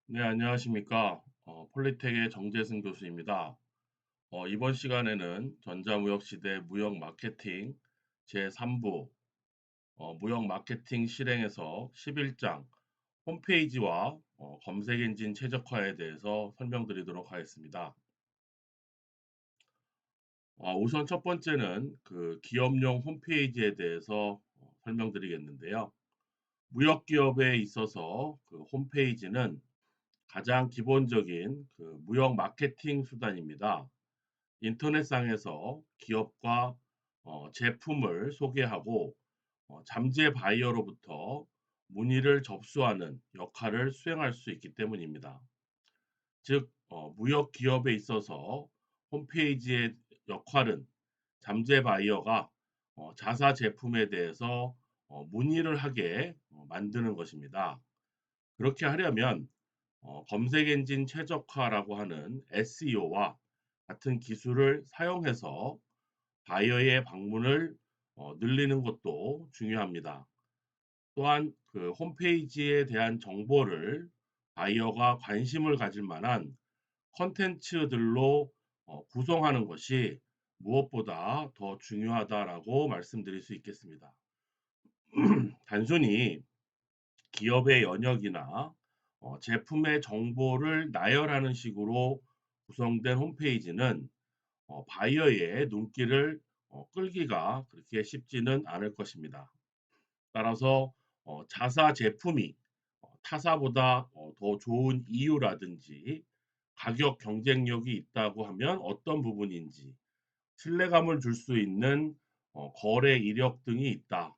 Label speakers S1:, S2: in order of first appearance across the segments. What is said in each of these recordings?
S1: 네, 안녕하십니까. 폴리텍의 정재승 교수입니다. 이번 시간에는 전자무역 시대 무역 마케팅 제3부 무역 마케팅 실행에서 11장 홈페이지와 검색 엔진 최적화에 대해서 설명드리도록 하겠습니다. 우선 첫 번째는 그 기업용 홈페이지에 대해서 설명드리겠는데요. 무역 기업에 있어서 그 홈페이지는 가장 기본적인 그 무역 마케팅 수단입니다. 인터넷상에서 기업과 제품을 소개하고 잠재 바이어로부터 문의를 접수하는 역할을 수행할 수 있기 때문입니다. 즉, 무역 기업에 있어서 홈페이지의 역할은 잠재 바이어가 자사 제품에 대해서 문의를 하게 만드는 것입니다. 그렇게 하려면 검색 엔진 최적화라고 하는 SEO와 같은 기술을 사용해서 바이어의 방문을 늘리는 것도 중요합니다. 또한 그 홈페이지에 대한 정보를 바이어가 관심을 가질 만한 컨텐츠들로 구성하는 것이 무엇보다 더 중요하다라고 말씀드릴 수 있겠습니다. 단순히 기업의 연역이나 제품의 정보를 나열하는 식으로 구성된 홈페이지는 바이어의 눈길을 끌기가 그렇게 쉽지는 않을 것입니다. 따라서 자사 제품이 타사보다 더 좋은 이유라든지 가격 경쟁력이 있다고 하면 어떤 부분인지 신뢰감을 줄 수 있는 거래 이력 등이 있다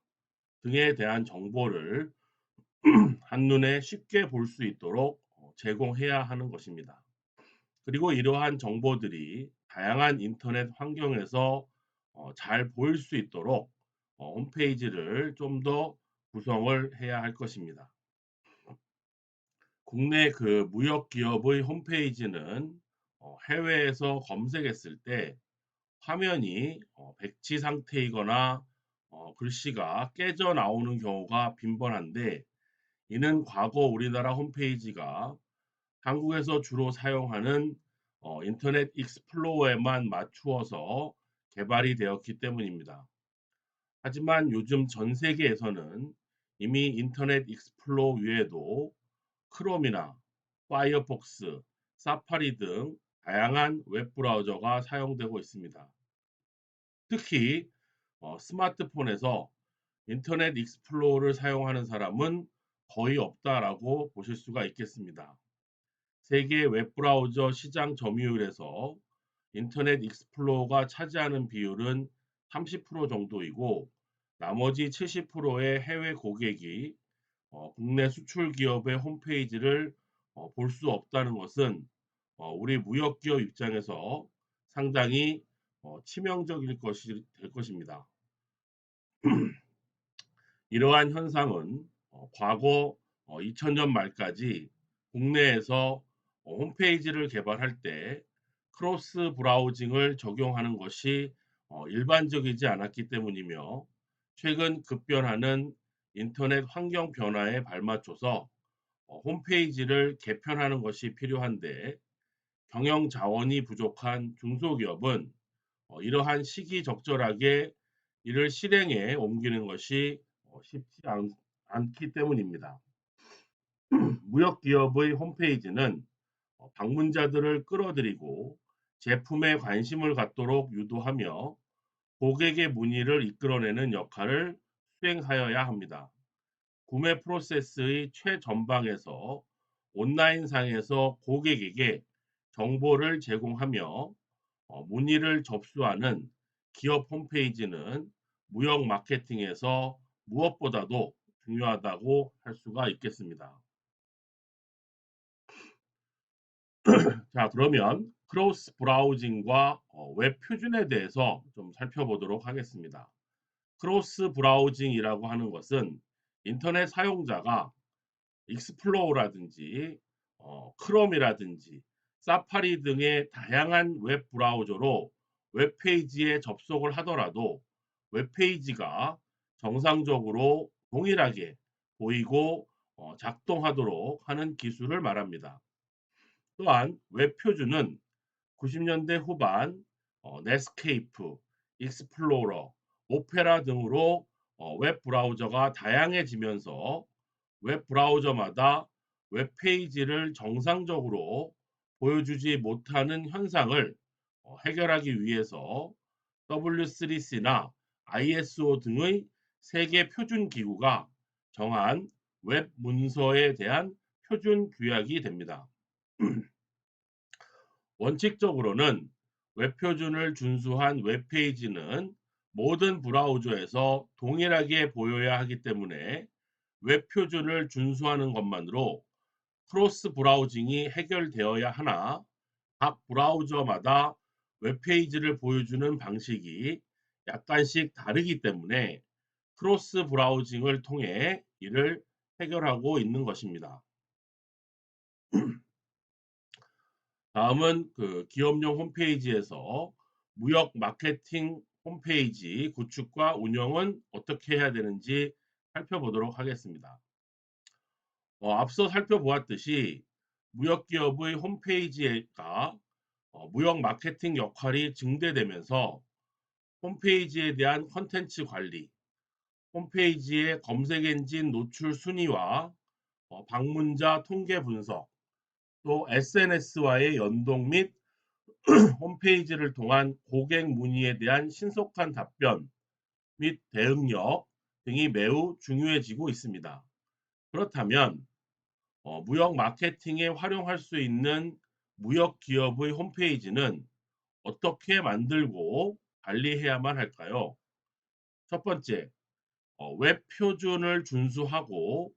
S1: 등에 대한 정보를 한눈에 쉽게 볼 수 있도록 제공해야 하는 것입니다. 그리고 이러한 정보들이 다양한 인터넷 환경에서 잘 보일 수 있도록 홈페이지를 좀 더 구성을 해야 할 것입니다. 국내 그 무역 기업의 홈페이지는 해외에서 검색했을 때 화면이 백지 상태이거나 글씨가 깨져 나오는 경우가 빈번한데, 이는 과거 우리나라 홈페이지가 한국에서 주로 사용하는 인터넷 익스플로어에만 맞추어서 개발이 되었기 때문입니다. 하지만 요즘 전 세계에서는 이미 인터넷 익스플로어 외에도 크롬이나 파이어폭스, 사파리 등 다양한 웹 브라우저가 사용되고 있습니다. 특히 스마트폰에서 인터넷 익스플로어를 사용하는 사람은 거의 없다라고 보실 수가 있겠습니다. 세계 웹브라우저 시장 점유율에서 인터넷 익스플로어가 차지하는 비율은 30% 정도이고, 나머지 70%의 해외 고객이 국내 수출 기업의 홈페이지를 볼 수 없다는 것은 우리 무역 기업 입장에서 상당히 치명적일 것이 될 것입니다. 이러한 현상은 과거 2000년 말까지 국내에서 홈페이지를 개발할 때 크로스 브라우징을 적용하는 것이 일반적이지 않았기 때문이며, 최근 급변하는 인터넷 환경 변화에 발맞춰서 홈페이지를 개편하는 것이 필요한데, 경영 자원이 부족한 중소기업은 이러한 시기적절하게 이를 실행에 옮기는 것이 쉽지 않기 때문입니다. 무역 기업의 홈페이지는 방문자들을 끌어들이고 제품에 관심을 갖도록 유도하며 고객의 문의를 이끌어내는 역할을 수행하여야 합니다. 구매 프로세스의 최전방에서 온라인상에서 고객에게 정보를 제공하며 문의를 접수하는 기업 홈페이지는 무역 마케팅에서 무엇보다도 중요하다고 할 수가 있겠습니다. 자, 그러면 크로스 브라우징과 웹 표준에 대해서 좀 살펴보도록 하겠습니다. 크로스 브라우징이라고 하는 것은 인터넷 사용자가 익스플로어라든지 크롬이라든지 사파리 등의 다양한 웹 브라우저로 웹페이지에 접속을 하더라도 웹페이지가 정상적으로 동일하게 보이고 작동하도록 하는 기술을 말합니다. 또한 웹 표준은 90년대 후반 넷스케이프, 익스플로러, 오페라 등으로 웹 브라우저가 다양해지면서 웹 브라우저마다 웹 페이지를 정상적으로 보여주지 못하는 현상을 해결하기 위해서 W3C나 ISO 등의 세계 표준 기구가 정한 웹 문서에 대한 표준 규약이 됩니다. 원칙적으로는 웹 표준을 준수한 웹페이지는 모든 브라우저에서 동일하게 보여야 하기 때문에 웹 표준을 준수하는 것만으로 크로스 브라우징이 해결되어야 하나 각 브라우저마다 웹페이지를 보여주는 방식이 약간씩 다르기 때문에 크로스 브라우징을 통해 이를 해결하고 있는 것입니다. 다음은 그 기업용 홈페이지에서 무역 마케팅 홈페이지 구축과 운영은 어떻게 해야 되는지 살펴보도록 하겠습니다. 앞서 살펴보았듯이 무역기업의 홈페이지가 무역 마케팅 역할이 증대되면서 홈페이지에 대한 컨텐츠 관리, 홈페이지의 검색 엔진 노출 순위와 방문자 통계 분석, 또 SNS와의 연동 및 홈페이지를 통한 고객 문의에 대한 신속한 답변 및 대응력 등이 매우 중요해지고 있습니다. 그렇다면 무역 마케팅에 활용할 수 있는 무역 기업의 홈페이지는 어떻게 만들고 관리해야만 할까요? 첫 번째, 웹 표준을 준수하고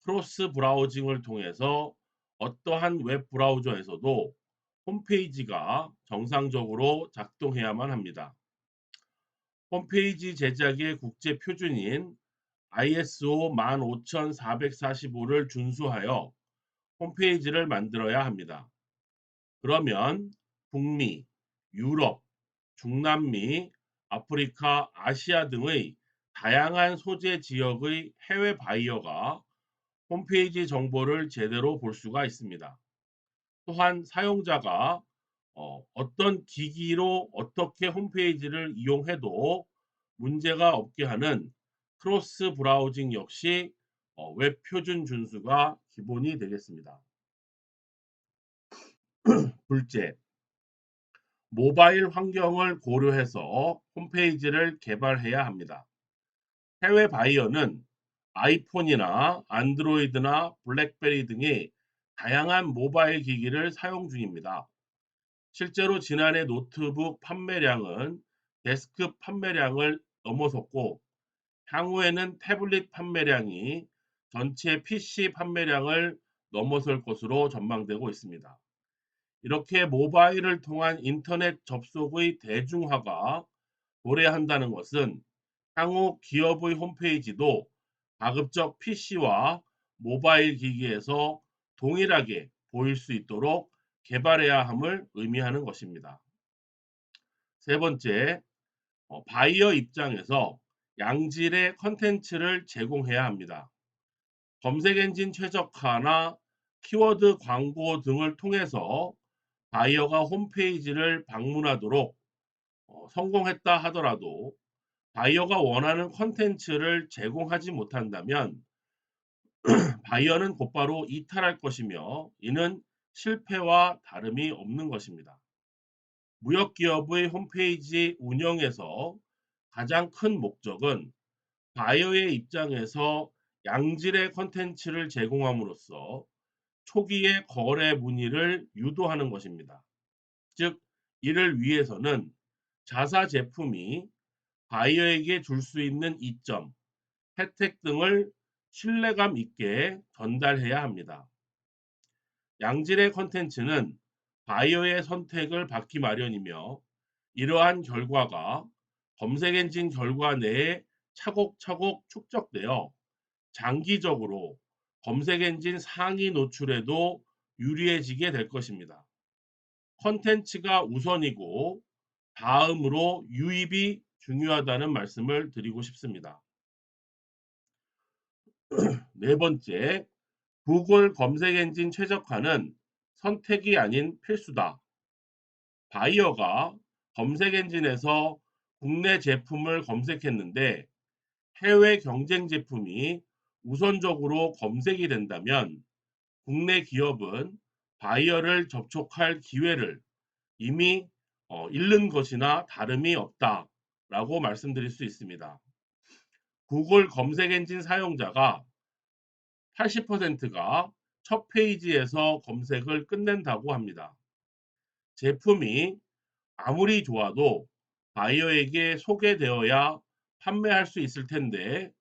S1: 크로스 브라우징을 통해서 어떠한 웹 브라우저에서도 홈페이지가 정상적으로 작동해야만 합니다. 홈페이지 제작의 국제 표준인 ISO 15445를 준수하여 홈페이지를 만들어야 합니다. 그러면 북미, 유럽, 중남미, 아프리카, 아시아 등의 다양한 소재 지역의 해외 바이어가 홈페이지 정보를 제대로 볼 수가 있습니다. 또한 사용자가 어떤 기기로 어떻게 홈페이지를 이용해도 문제가 없게 하는 크로스 브라우징 역시 웹 표준 준수가 기본이 되겠습니다. 둘째, 모바일 환경을 고려해서 홈페이지를 개발해야 합니다. 해외 바이어는 아이폰이나 안드로이드나 블랙베리 등의 다양한 모바일 기기를 사용 중입니다. 실제로 지난해 노트북 판매량은 데스크 판매량을 넘어섰고 향후에는 태블릿 판매량이 전체 PC 판매량을 넘어설 것으로 전망되고 있습니다. 이렇게 모바일을 통한 인터넷 접속의 대중화가 도래한다는 것은 향후 기업의 홈페이지도 가급적 PC와 모바일 기기에서 동일하게 보일 수 있도록 개발해야 함을 의미하는 것입니다. 세 번째, 바이어 입장에서 양질의 컨텐츠를 제공해야 합니다. 검색 엔진 최적화나 키워드 광고 등을 통해서 바이어가 홈페이지를 방문하도록 성공했다 하더라도 바이어가 원하는 컨텐츠를 제공하지 못한다면 바이어는 곧바로 이탈할 것이며 이는 실패와 다름이 없는 것입니다. 무역기업의 홈페이지 운영에서 가장 큰 목적은 바이어의 입장에서 양질의 컨텐츠를 제공함으로써 초기의 거래 문의를 유도하는 것입니다. 즉, 이를 위해서는 자사 제품이 바이어에게 줄 수 있는 이점, 혜택 등을 신뢰감 있게 전달해야 합니다. 양질의 컨텐츠는 바이어의 선택을 받기 마련이며 이러한 결과가 검색 엔진 결과 내에 차곡차곡 축적되어 장기적으로 검색 엔진 상위 노출에도 유리해지게 될 것입니다. 컨텐츠가 우선이고 다음으로 유입이 중요하다는 말씀을 드리고 싶습니다. 네 번째, 구글 검색 엔진 최적화는 선택이 아닌 필수다. 바이어가 검색 엔진에서 국내 제품을 검색했는데 해외 경쟁 제품이 우선적으로 검색이 된다면 국내 기업은 바이어를 접촉할 기회를 이미 잃는 것이나 다름이 없다라고 말씀드릴 수 있습니다. 구글 검색 엔진 사용자가 80%가 첫 페이지에서 검색을 끝낸다고 합니다. 제품이 아무리 좋아도 바이어에게 소개되어야 판매할 수 있을 텐데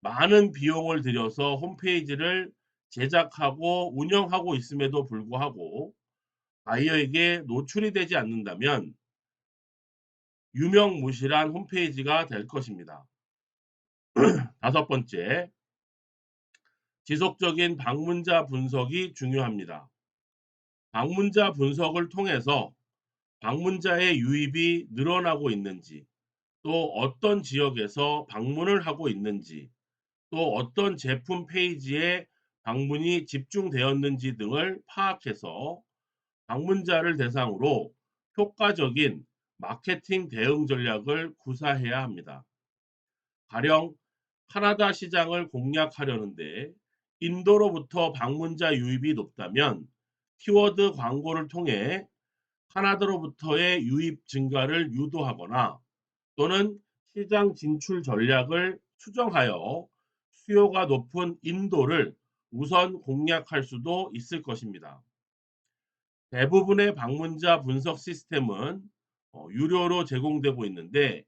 S1: 많은 비용을 들여서 홈페이지를 제작하고 운영하고 있음에도 불구하고 바이어에게 노출이 되지 않는다면 유명무실한 홈페이지가 될 것입니다. 다섯 번째, 지속적인 방문자 분석이 중요합니다. 방문자 분석을 통해서 방문자의 유입이 늘어나고 있는지, 또 어떤 지역에서 방문을 하고 있는지, 또 어떤 제품 페이지에 방문이 집중되었는지 등을 파악해서 방문자를 대상으로 효과적인 마케팅 대응 전략을 구사해야 합니다. 가령 카나다 시장을 공략하려는데 인도로부터 방문자 유입이 높다면 키워드 광고를 통해 카나다로부터의 유입 증가를 유도하거나 또는 시장 진출 전략을 수정하여 수요가 높은 인도를 우선 공략할 수도 있을 것입니다. 대부분의 방문자 분석 시스템은 유료로 제공되고 있는데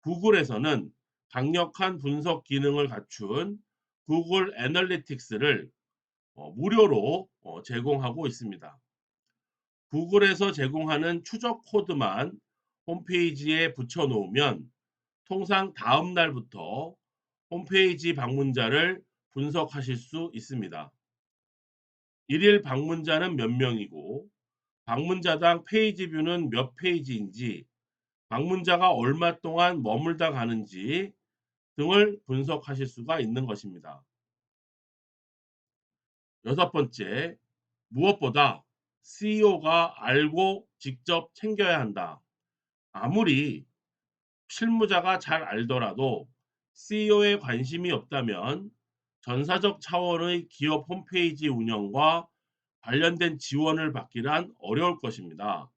S1: 구글에서는 강력한 분석 기능을 갖춘 구글 애널리틱스를 무료로 제공하고 있습니다. 구글에서 제공하는 추적 코드만 홈페이지에 붙여 놓으면 통상 다음 날부터 홈페이지 방문자를 분석하실 수 있습니다. 일일 방문자는 몇 명이고 방문자당 페이지 뷰는 몇 페이지인지 방문자가 얼마 동안 머물다 가는지 등을 분석하실 수가 있는 것입니다. 여섯 번째, 무엇보다 CEO가 알고 직접 챙겨야 한다. 아무리 실무자가 잘 알더라도 CEO에 관심이 없다면 전사적 차원의 기업 홈페이지 운영과 관련된 지원을 받기란 어려울 것입니다.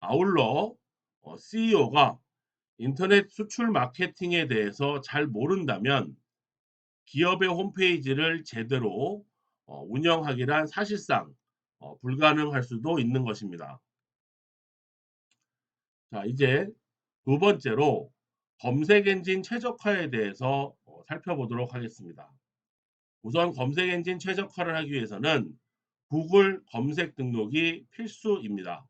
S1: 아울러 CEO가 인터넷 수출 마케팅에 대해서 잘 모른다면 기업의 홈페이지를 제대로 운영하기란 사실상 불가능할 수도 있는 것입니다. 자, 이제 두 번째로 검색 엔진 최적화에 대해서 살펴보도록 하겠습니다. 우선 검색 엔진 최적화를 하기 위해서는 구글 검색 등록이 필수입니다.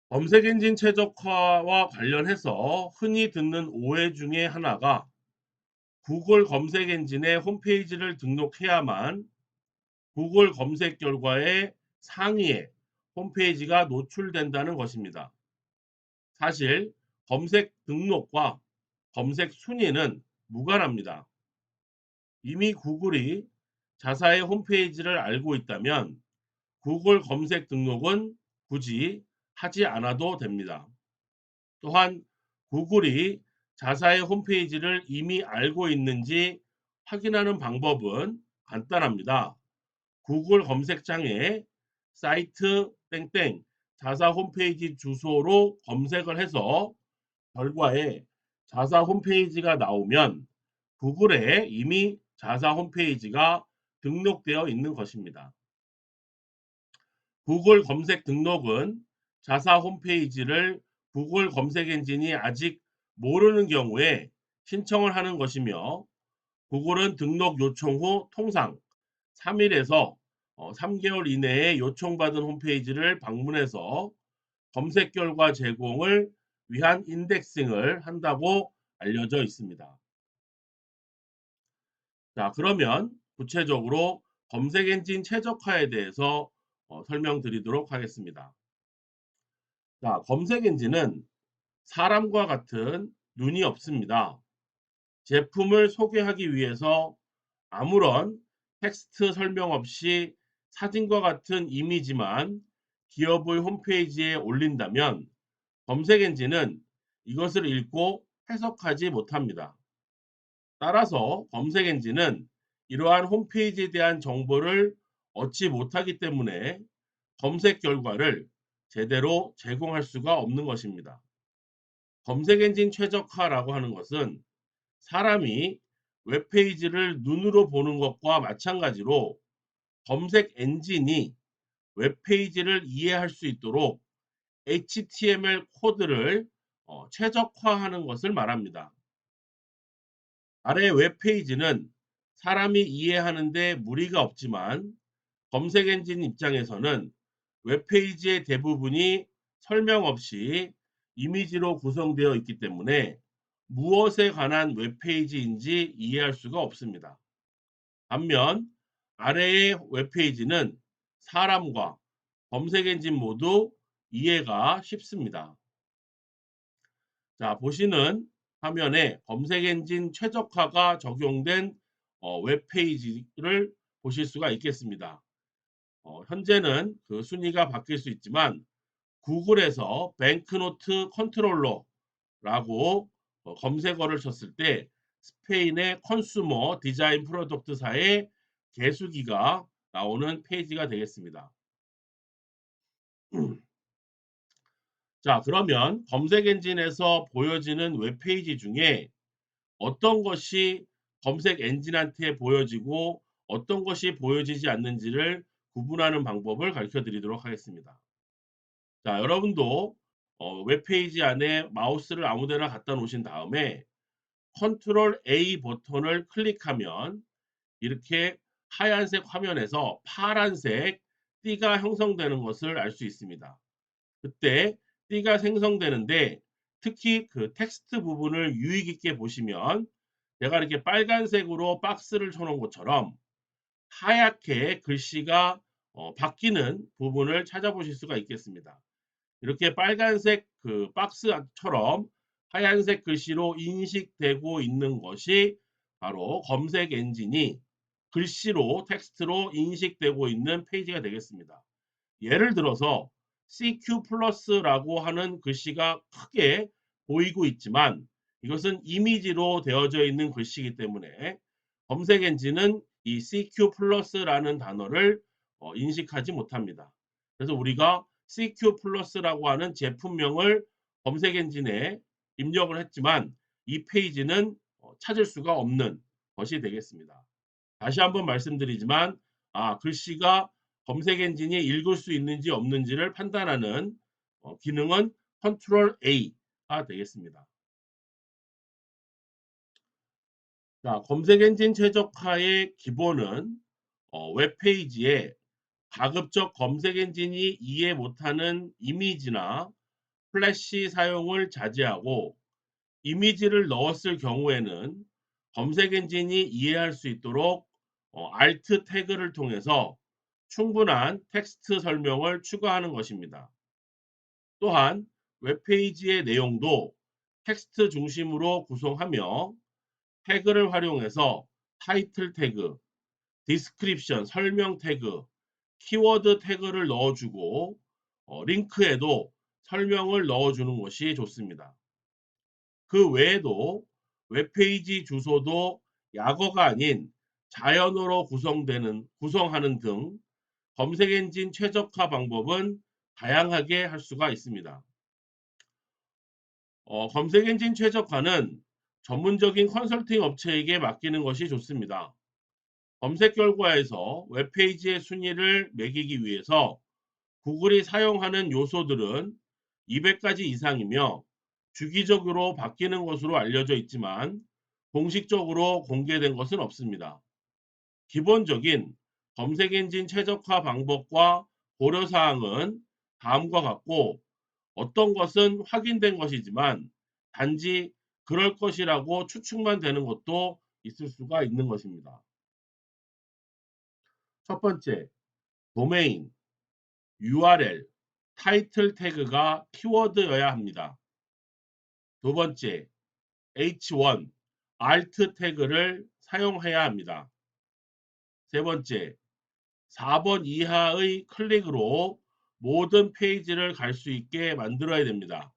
S1: 검색 엔진 최적화와 관련해서 흔히 듣는 오해 중에 하나가 구글 검색 엔진에 홈페이지를 등록해야만 구글 검색 결과의 상위에 홈페이지가 노출된다는 것입니다. 사실 검색 등록과 검색 순위는 무관합니다. 이미 구글이 자사의 홈페이지를 알고 있다면 구글 검색 등록은 굳이 하지 않아도 됩니다. 또한 구글이 자사의 홈페이지를 이미 알고 있는지 확인하는 방법은 간단합니다. 구글 검색창에 사이트 땡땡 자사 홈페이지 주소로 검색을 해서 결과에 자사 홈페이지가 나오면 구글에 이미 자사 홈페이지가 등록되어 있는 것입니다. 구글 검색 등록은 자사 홈페이지를 구글 검색 엔진이 아직 모르는 경우에 신청을 하는 것이며 구글은 등록 요청 후 통상 3일에서 3개월 이내에 요청받은 홈페이지를 방문해서 검색 결과 제공을 위한 인덱싱을 한다고 알려져 있습니다. 자, 그러면 구체적으로 검색 엔진 최적화에 대해서 설명드리도록 하겠습니다. 자, 검색 엔진은 사람과 같은 눈이 없습니다. 제품을 소개하기 위해서 아무런 텍스트 설명 없이 사진과 같은 이미지만 기업의 홈페이지에 올린다면 검색 엔진은 이것을 읽고 해석하지 못합니다. 따라서 검색 엔진은 이러한 홈페이지에 대한 정보를 얻지 못하기 때문에 검색 결과를 제대로 제공할 수가 없는 것입니다. 검색 엔진 최적화라고 하는 것은 사람이 웹페이지를 눈으로 보는 것과 마찬가지로 검색 엔진이 웹페이지를 이해할 수 있도록 HTML 코드를 최적화하는 것을 말합니다. 아래 웹페이지는 사람이 이해하는 데 무리가 없지만 검색 엔진 입장에서는 웹페이지의 대부분이 설명 없이 이미지로 구성되어 있기 때문에 무엇에 관한 웹페이지인지 이해할 수가 없습니다. 반면 아래의 웹페이지는 사람과 검색 엔진 모두 이해가 쉽습니다. 자, 보시는 화면에 검색 엔진 최적화가 적용된 웹페이지를 보실 수가 있겠습니다. 현재는 그 순위가 바뀔 수 있지만 구글에서 뱅크노트 컨트롤러라고 검색어를 쳤을 때 스페인의 컨슈머 디자인 프로덕트사의 개수기가 나오는 페이지가 되겠습니다. 자, 그러면 검색 엔진에서 보여지는 웹페이지 중에 어떤 것이 검색 엔진한테 보여지고 어떤 것이 보여지지 않는지를 구분하는 방법을 가르쳐 드리도록 하겠습니다. 자, 여러분도 웹페이지 안에 마우스를 아무 데나 갖다 놓으신 다음에 컨트롤 A 버튼을 클릭하면 이렇게 하얀색 화면에서 파란색 띠가 형성되는 것을 알 수 있습니다. 그때 띠가 생성되는데 특히 그 텍스트 부분을 유의 깊게 보시면 내가 이렇게 빨간색으로 박스를 쳐놓은 것처럼 하얗게 글씨가 바뀌는 부분을 찾아보실 수가 있겠습니다. 이렇게 빨간색 그 박스처럼 하얀색 글씨로 인식되고 있는 것이 바로 검색 엔진이 글씨로 텍스트로 인식되고 있는 페이지가 되겠습니다. 예를 들어서 CQ 플러스라고 하는 글씨가 크게 보이고 있지만 이것은 이미지로 되어져 있는 글씨이기 때문에 검색 엔진은 이 CQ 플러스라는 단어를 인식하지 못합니다. 그래서 우리가 CQ 플러스라고 하는 제품명을 검색 엔진에 입력을 했지만 이 페이지는 찾을 수가 없는 것이 되겠습니다. 다시 한번 말씀드리지만 글씨가 검색 엔진이 읽을 수 있는지 없는지를 판단하는 기능은 컨트롤 A가 되겠습니다. 자, 검색 엔진 최적화의 기본은 웹페이지에 가급적 검색 엔진이 이해 못하는 이미지나 플래시 사용을 자제하고 이미지를 넣었을 경우에는 검색 엔진이 이해할 수 있도록 Alt 태그를 통해서 충분한 텍스트 설명을 추가하는 것입니다. 또한 웹페이지의 내용도 텍스트 중심으로 구성하며 태그를 활용해서 타이틀 태그, 디스크립션 설명 태그, 키워드 태그를 넣어주고 링크에도 설명을 넣어주는 것이 좋습니다. 그 외에도 웹페이지 주소도 약어가 아닌 자연어로 구성하는 등 검색 엔진 최적화 방법은 다양하게 할 수가 있습니다. 검색 엔진 최적화는 전문적인 컨설팅 업체에게 맡기는 것이 좋습니다. 검색 결과에서 웹페이지의 순위를 매기기 위해서 구글이 사용하는 요소들은 200가지 이상이며 주기적으로 바뀌는 것으로 알려져 있지만 공식적으로 공개된 것은 없습니다. 기본적인 검색 엔진 최적화 방법과 고려사항은 다음과 같고 어떤 것은 확인된 것이지만 단지 그럴 것이라고 추측만 되는 것도 있을 수가 있는 것입니다. 첫 번째, 도메인, URL, 타이틀 태그가 키워드여야 합니다. 두 번째, H1, Alt 태그를 사용해야 합니다. 세 번째, 4번 이하의 클릭으로 모든 페이지를 갈 수 있게 만들어야 됩니다.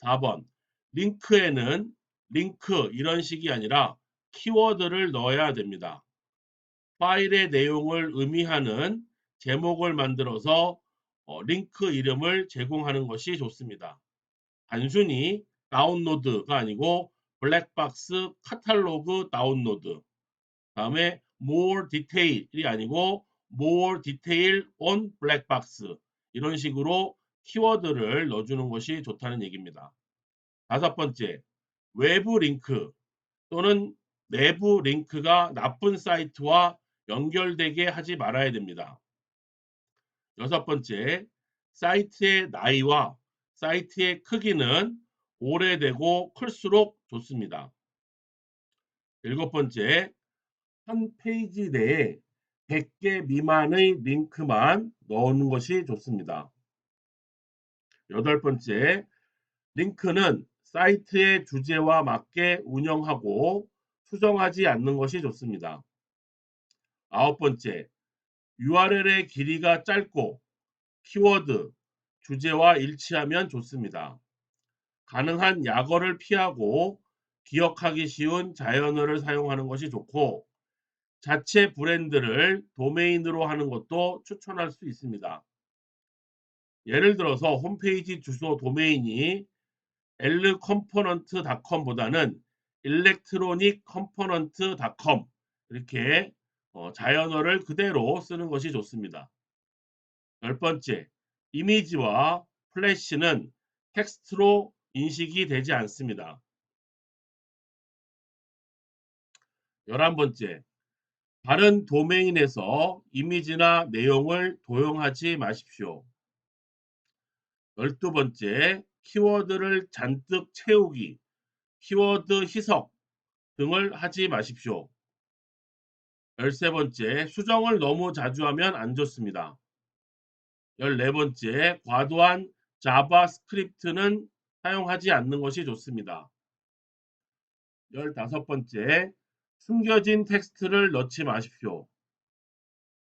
S1: 4번, 링크에는 링크 이런 식이 아니라 키워드를 넣어야 됩니다. 파일의 내용을 의미하는 제목을 만들어서 링크 이름을 제공하는 것이 좋습니다. 단순히 다운로드가 아니고 블랙박스 카탈로그 다운로드, 다음에 more detail이 아니고 more detail on blackbox 이런 식으로 키워드를 넣어주는 것이 좋다는 얘기입니다. 다섯 번째, 외부 링크 또는 내부 링크가 나쁜 사이트와 연결되게 하지 말아야 됩니다. 여섯 번째, 사이트의 나이와 사이트의 크기는 오래되고 클수록 좋습니다. 일곱 번째, 한 페이지 내에 100개 미만의 링크만 넣는 것이 좋습니다. 여덟 번째, 링크는 사이트의 주제와 맞게 운영하고 수정하지 않는 것이 좋습니다. 아홉 번째, URL의 길이가 짧고 키워드, 주제와 일치하면 좋습니다. 가능한 약어를 피하고 기억하기 쉬운 자연어를 사용하는 것이 좋고 자체 브랜드를 도메인으로 하는 것도 추천할 수 있습니다. 예를 들어서 홈페이지 주소 도메인이 lcomponent.com보다는 electroniccomponent.com 이렇게 자연어를 그대로 쓰는 것이 좋습니다. 열 번째, 이미지와 플래시는 텍스트로 인식이 되지 않습니다. 11번째, 다른 도메인에서 이미지나 내용을 도용하지 마십시오. 12번째, 키워드를 잔뜩 채우기, 키워드 희석 등을 하지 마십시오. 13번째, 수정을 너무 자주 하면 안 좋습니다. 14번째, 과도한 자바스크립트는 사용하지 않는 것이 좋습니다. 15번째, 숨겨진 텍스트를 넣지 마십시오.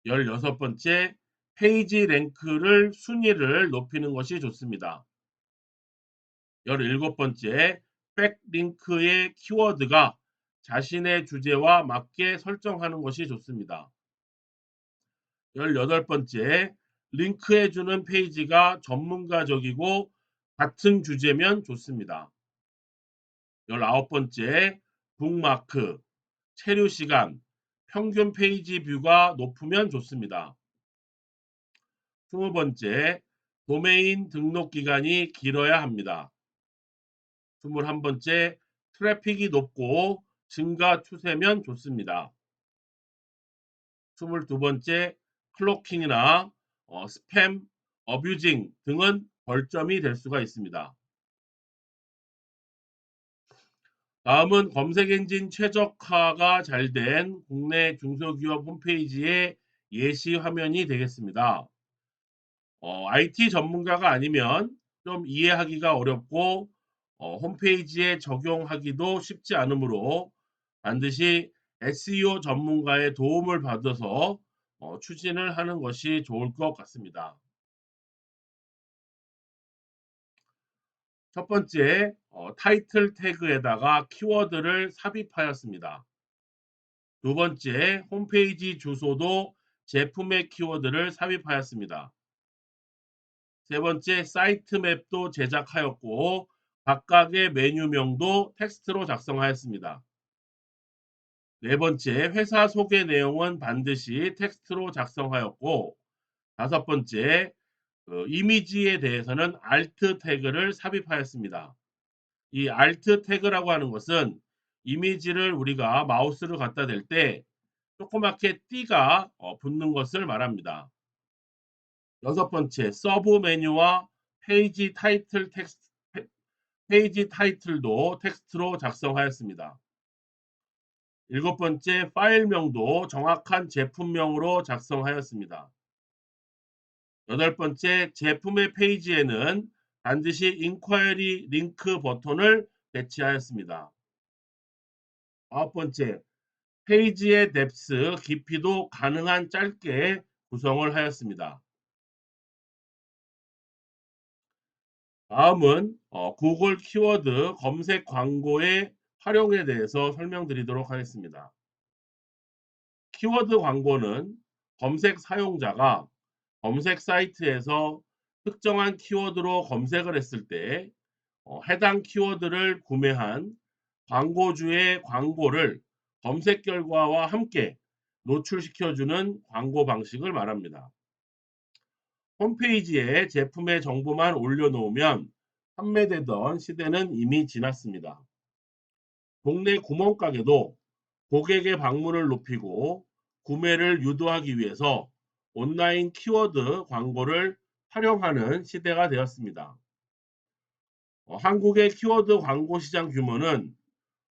S1: 16번째, 페이지 랭크를 순위를 높이는 것이 좋습니다. 17번째, 백링크의 키워드가 자신의 주제와 맞게 설정하는 것이 좋습니다. 18번째, 링크해주는 페이지가 전문가적이고 같은 주제면 좋습니다. 19번째, 북마크, 체류 시간, 평균 페이지 뷰가 높으면 좋습니다. 20번째, 도메인 등록 기간이 길어야 합니다. 21번째, 트래픽이 높고 증가 추세면 좋습니다. 22번째, 클로킹이나 스팸, 어뷰징 등은 벌점이 될 수가 있습니다. 다음은 검색 엔진 최적화가 잘 된 국내 중소기업 홈페이지의 예시 화면이 되겠습니다. IT 전문가가 아니면 좀 이해하기가 어렵고 홈페이지에 적용하기도 쉽지 않으므로 반드시 SEO 전문가의 도움을 받아서 추진을 하는 것이 좋을 것 같습니다. 첫 번째, 타이틀 태그에다가 키워드를 삽입하였습니다. 두 번째, 홈페이지 주소도 제품의 키워드를 삽입하였습니다. 세 번째, 사이트 맵도 제작하였고 각각의 메뉴명도 텍스트로 작성하였습니다. 네 번째, 회사 소개 내용은 반드시 텍스트로 작성하였고 다섯 번째, 이미지에 대해서는 alt 태그를 삽입하였습니다. 이 alt 태그라고 하는 것은 이미지를 우리가 마우스를 갖다 댈 때 조그맣게 띠가 붙는 것을 말합니다. 여섯 번째, 서브 메뉴와 페이지 타이틀 텍스트, 페이지 타이틀도 텍스트로 작성하였습니다. 일곱 번째, 파일명도 정확한 제품명으로 작성하였습니다. 여덟 번째, 제품의 페이지에는 반드시 인콰이리 링크 버튼을 배치하였습니다. 아홉 번째, 페이지의 뎁스, 깊이도 가능한 짧게 구성을 하였습니다. 다음은 구글 키워드 검색 광고의 활용에 대해서 설명드리도록 하겠습니다. 키워드 광고는 검색 사용자가 검색 사이트에서 특정한 키워드로 검색을 했을 때 해당 키워드를 구매한 광고주의 광고를 검색 결과와 함께 노출시켜주는 광고 방식을 말합니다. 홈페이지에 제품의 정보만 올려놓으면 판매되던 시대는 이미 지났습니다. 동네 구멍가게도 고객의 방문을 높이고 구매를 유도하기 위해서 온라인 키워드 광고를 활용하는 시대가 되었습니다. 한국의 키워드 광고 시장 규모는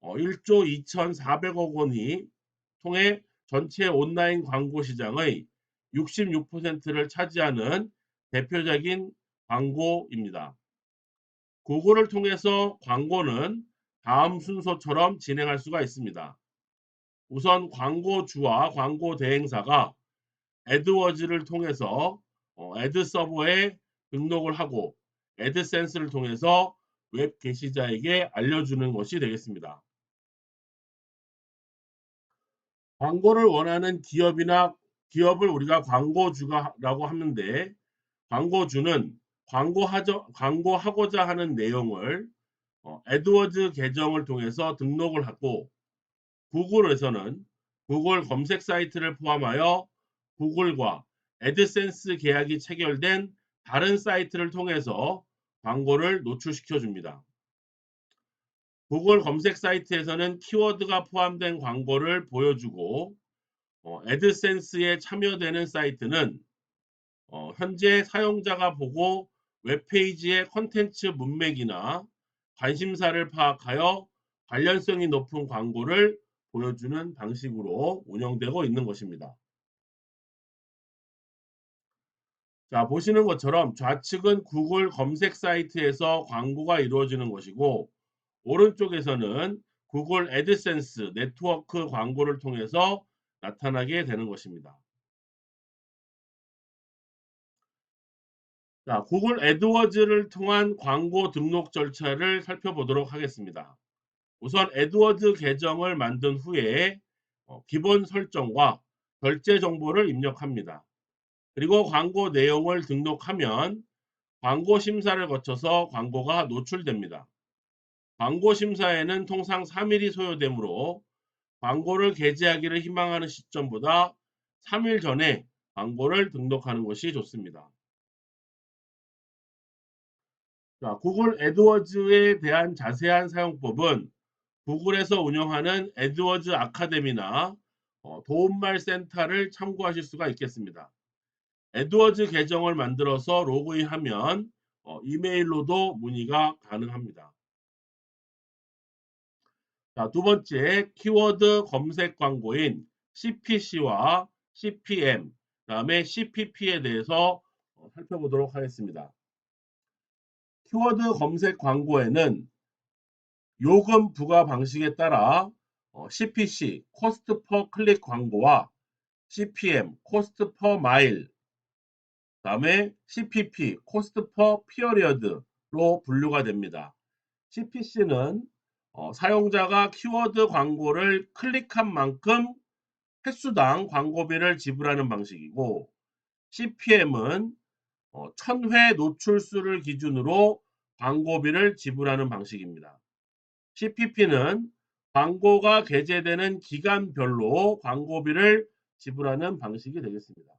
S1: 1조 2,400억 원이 통해 전체 온라인 광고 시장의 66%를 차지하는 대표적인 광고입니다. 구글을 통해서 광고는 다음 순서처럼 진행할 수가 있습니다. 우선 광고주와 광고 대행사가 애드워즈를 통해서 애드 서버에 등록을 하고 애드센스를 통해서 웹 게시자에게 알려주는 것이 되겠습니다. 광고를 원하는 기업을 우리가 광고주라고 하는데, 광고주는 광고하고자 하는 내용을 애드워즈 계정을 통해서 등록을 하고, 구글에서는 구글 검색 사이트를 포함하여 구글과 애드센스 계약이 체결된 다른 사이트를 통해서 광고를 노출시켜 줍니다. 구글 검색 사이트에서는 키워드가 포함된 광고를 보여주고, 애드센스에 참여되는 사이트는 현재 사용자가 보고 웹페이지의 콘텐츠 문맥이나 관심사를 파악하여 관련성이 높은 광고를 보여주는 방식으로 운영되고 있는 것입니다. 자, 보시는 것처럼 좌측은 구글 검색 사이트에서 광고가 이루어지는 것이고, 오른쪽에서는 구글 애드센스 네트워크 광고를 통해서 나타나게 되는 것입니다. 자, 구글 애드워즈를 통한 광고 등록 절차를 살펴보도록 하겠습니다. 우선 애드워즈 계정을 만든 후에 기본 설정과 결제 정보를 입력합니다. 그리고 광고 내용을 등록하면 광고 심사를 거쳐서 광고가 노출됩니다. 광고 심사에는 통상 3일이 소요되므로 광고를 게재하기를 희망하는 시점보다 3일 전에 광고를 등록하는 것이 좋습니다. 자, 구글 애드워즈에 대한 자세한 사용법은 구글에서 운영하는 애드워즈 아카데미나 도움말 센터를 참고하실 수가 있겠습니다. 애드워즈 계정을 만들어서 로그인하면 이메일로도 문의가 가능합니다. 자, 두 번째, 키워드 검색 광고인 CPC와 CPM, 그다음에 CPP에 대해서 살펴보도록 하겠습니다. 키워드 검색 광고에는 요금 부과 방식에 따라 CPC, 코스트 퍼 클릭 광고와 CPM, 코스트 퍼 마일, 그다음에 CPP, 코스트 퍼 피어리어드로 분류가 됩니다. CPC는 사용자가 키워드 광고를 클릭한 만큼 횟수당 광고비를 지불하는 방식이고, CPM은 1000회 노출수를 기준으로 광고비를 지불하는 방식입니다. CPP는 광고가 게재되는 기간별로 광고비를 지불하는 방식이 되겠습니다.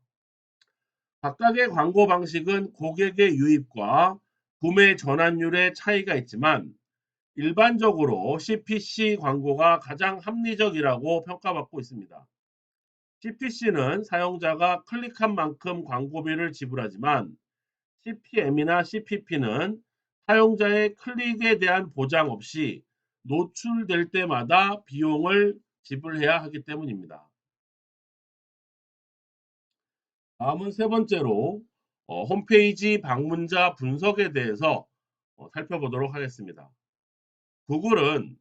S1: 각각의 광고 방식은 고객의 유입과 구매 전환율의 차이가 있지만 일반적으로 CPC 광고가 가장 합리적이라고 평가받고 있습니다. CPC는 사용자가 클릭한 만큼 광고비를 지불하지만 CPM이나 CPP는 사용자의 클릭에 대한 보장 없이 노출될 때마다 비용을 지불해야 하기 때문입니다. 다음은 세 번째로 홈페이지 방문자 분석에 대해서 살펴보도록 하겠습니다. 구글은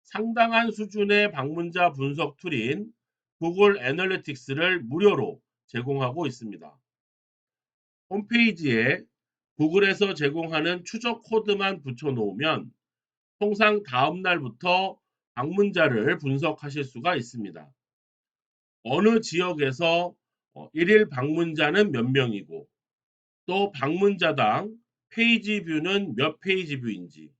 S1: 상당한 수준의 방문자 분석 툴인 구글 애널리틱스를 무료로 제공하고 있습니다. 홈페이지에 구글에서 제공하는 추적 코드만 붙여놓으면 통상 다음 날부터 방문자를 분석하실 수가 있습니다. 어느 지역에서 일일 방문자는 몇 명이고 또 방문자당 페이지 뷰는 몇 페이지 뷰인지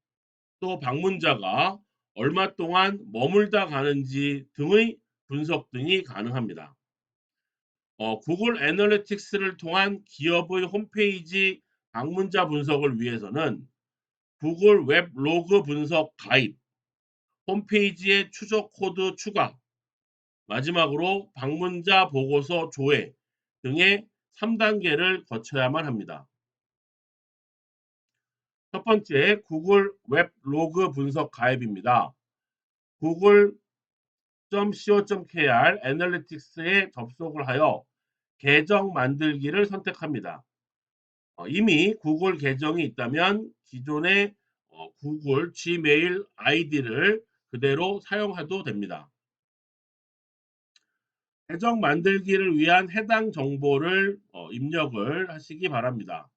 S1: 또 방문자가 얼마 동안 머물다 가는지 등의 분석 등이 가능합니다. 구글 애널리틱스를 통한 기업의 홈페이지 방문자 분석을 위해서는 구글 웹 로그 분석 가입, 홈페이지의 추적 코드 추가, 마지막으로 방문자 보고서 조회 등의 3단계를 거쳐야만 합니다. 첫 번째, 구글 웹 로그 분석 가입입니다. google.co.kr 애널리틱스에 접속을 하여 계정 만들기를 선택합니다. 이미 구글 계정이 있다면 기존의 구글 지메일 아이디를 그대로 사용해도 됩니다. 계정 만들기를 위한 해당 정보를 입력을 하시기 바랍니다.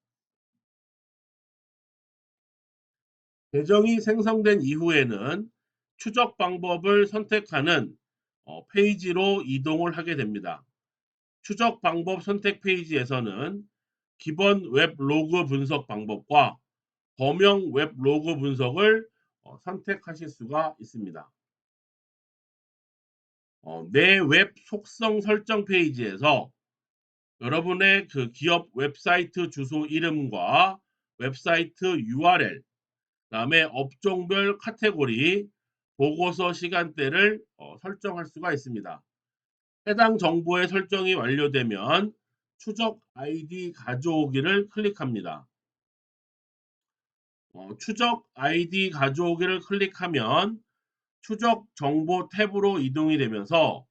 S1: 계정이 생성된 이후에는 추적 방법을 선택하는 페이지로 이동을 하게 됩니다. 추적 방법 선택 페이지에서는 기본 웹 로그 분석 방법과 범용 웹 로그 분석을 선택하실 수가 있습니다. 내 웹 속성 설정 페이지에서 여러분의 그 기업 웹사이트 주소 이름과 웹사이트 URL, 그다음에 업종별 카테고리, 보고서 시간대를 설정할 수가 있습니다. 해당 정보의 설정이 완료되면 추적 아이디 가져오기를 클릭합니다. 추적 아이디 가져오기를 클릭하면 추적 정보 탭으로 이동이 되면서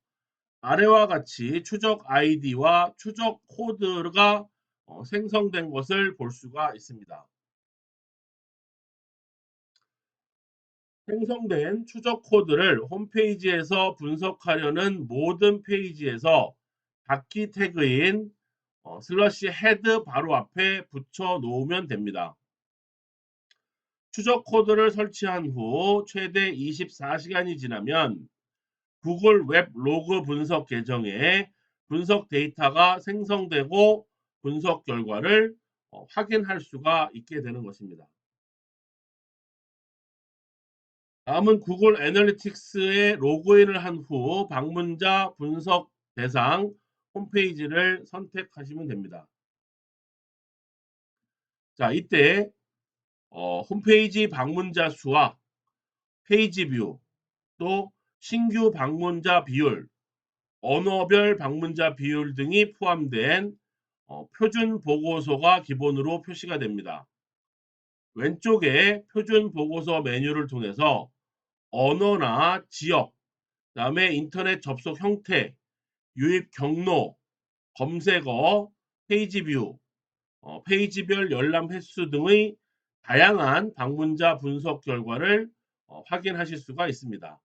S1: 아래와 같이 추적 아이디와 추적 코드가 생성된 것을 볼 수가 있습니다. 생성된 추적 코드를 홈페이지에서 분석하려는 모든 페이지에서 닫기 태그인 슬러시 헤드 바로 앞에 붙여 놓으면 됩니다. 추적 코드를 설치한 후 최대 24시간이 지나면 구글 웹 로그 분석 계정에 분석 데이터가 생성되고 분석 결과를 확인할 수가 있게 되는 것입니다. 다음은 구글 애널리틱스에 로그인을 한 후 방문자 분석 대상 홈페이지를 선택하시면 됩니다. 자, 이때 홈페이지 방문자 수와 페이지 뷰, 또 신규 방문자 비율, 언어별 방문자 비율 등이 포함된 표준 보고서가 기본으로 표시가 됩니다. 왼쪽에 표준 보고서 메뉴를 통해서 언어나 지역, 그다음에 인터넷 접속 형태, 유입 경로, 검색어, 페이지 뷰, 페이지별 열람 횟수 등의 다양한 방문자 분석 결과를 확인하실 수가 있습니다.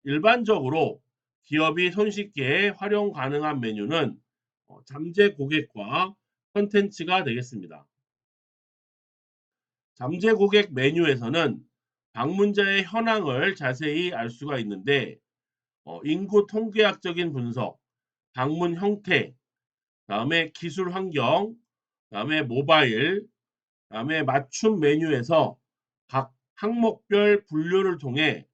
S1: 일반적으로 기업이 손쉽게 활용 가능한 메뉴는 잠재 고객과 컨텐츠가 되겠습니다. 잠재 고객 메뉴에서는 방문자의 현황을 자세히 알 수가 있는데 인구 통계학적인 분석, 방문 형태, 다음에 기술 환경, 다음에 모바일, 다음에 맞춤 메뉴에서 각 항목별 분류를 통해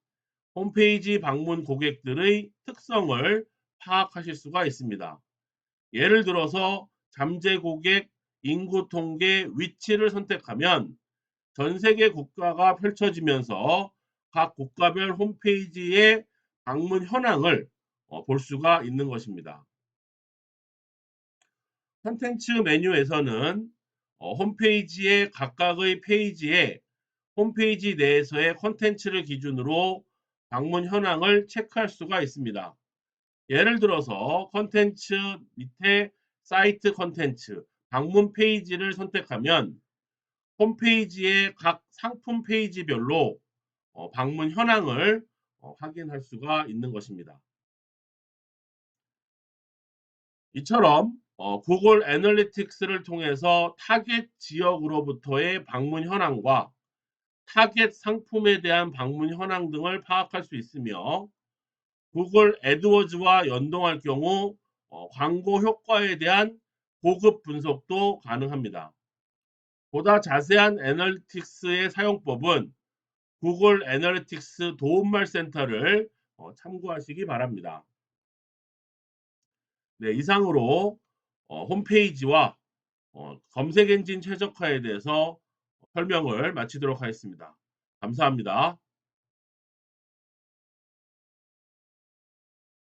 S1: 홈페이지 방문 고객들의 특성을 파악하실 수가 있습니다. 예를 들어서 잠재 고객 인구 통계 위치를 선택하면 전 세계 국가가 펼쳐지면서 각 국가별 홈페이지의 방문 현황을 볼 수가 있는 것입니다. 콘텐츠 메뉴에서는 홈페이지의 각각의 페이지에 홈페이지 내에서의 콘텐츠를 기준으로 방문 현황을 체크할 수가 있습니다. 예를 들어서 콘텐츠 밑에 사이트 콘텐츠, 방문 페이지를 선택하면 홈페이지의 각 상품 페이지별로 방문 현황을 확인할 수가 있는 것입니다. 이처럼 구글 애널리틱스를 통해서 타겟 지역으로부터의 방문 현황과 타겟 상품에 대한 방문 현황 등을 파악할 수 있으며 구글 애드워즈와 연동할 경우 광고 효과에 대한 고급 분석도 가능합니다. 보다 자세한 애널리틱스의 사용법은 구글 애널리틱스 도움말 센터를 참고하시기 바랍니다. 네, 이상으로 홈페이지와 검색 엔진 최적화에 대해서 설명을 마치도록 하겠습니다. 감사합니다.